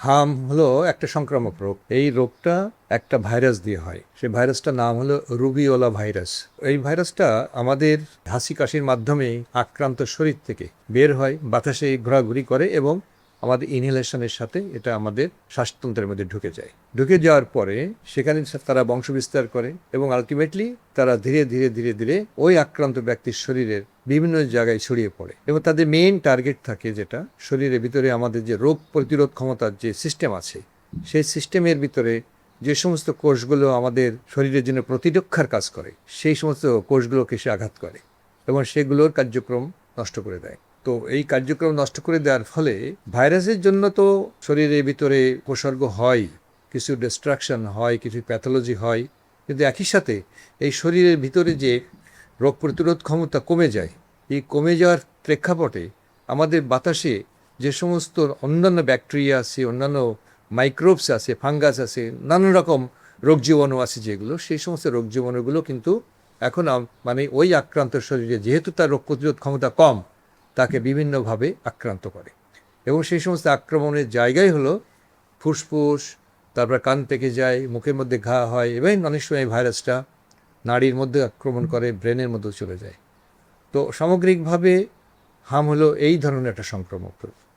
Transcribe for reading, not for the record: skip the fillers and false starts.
হাম হলো একটা সংক্রামক রোগ। এই রোগটা একটা ভাইরাস দিয়ে হয়। সেই ভাইরাসটার নাম হলো রুবিওলা ভাইরাস। এই ভাইরাসটা আমাদের হাসি কাশির মাধ্যমে আক্রান্ত শরীর থেকে বের হয়, বাতাসে ঘোরাঘুরি করে এবং আমাদের ইনহেলেশনের সাথে এটা আমাদের শ্বাসতন্ত্রের মধ্যে ঢুকে যায়। ঢুকে যাওয়ার পরে সেখানে তারা বংশবিস্তার করে এবং আলটিমেটলি তারা ধীরে ধীরে ধীরে ধীরে ওই আক্রান্ত ব্যক্তির শরীরের বিভিন্ন জায়গায় ছড়িয়ে পড়ে এবং তাদের মেইন টার্গেট থাকে যেটা শরীরের ভিতরে আমাদের যে রোগ প্রতিরোধ ক্ষমতার যে সিস্টেম আছে সেই সিস্টেমের ভিতরে যে সমস্ত কোষগুলো আমাদের শরীরের জন্য প্রতিরক্ষার কাজ করে সেই সমস্ত কোষগুলোকে সে আঘাত করে এবং সেগুলোর কার্যক্রম নষ্ট করে দেয়। তো এই কার্যক্রম নষ্ট করে দেওয়ার ফলে ভাইরাসের জন্য তো শরীরের ভিতরে উপসর্গ হয়, কিছু ডিস্ট্রাকশন হয়, কিছু প্যাথোলজি হয়, কিন্তু একই সাথে এই শরীরের ভিতরে যে রোগ প্রতিরোধ ক্ষমতা কমে যায়, এই কমে যাওয়ার প্রেক্ষাপটে আমাদের বাতাসে যে সমস্ত অন্যান্য ব্যাকটেরিয়া আছে, অন্যান্য মাইক্রোবস আছে, ফাঙ্গাস আছে, নানান রকম রোগ জীবাণু আছে যেগুলো, সেই সমস্ত রোগ জীবাণুগুলো কিন্তু এখন মানে ওই আক্রান্ত শরীরে যেহেতু তার রোগ প্রতিরোধ ক্ষমতা কম, তাকে বিভিন্নভাবে আক্রান্ত করে এবং সেই সমস্ত আক্রমণের জায়গায় হলো ফুসফুস, তারপর কান পেকে যায়, মুখের মধ্যে ঘা হয় এবং অনেক সময় ভাইরাসটা নাড়ির মধ্যে আক্রমণ করে, ব্রেনের মধ্যে চলে যায়। তো সামগ্রিকভাবে হাম হলো এই ধরনের একটা সংক্রামক রোগ।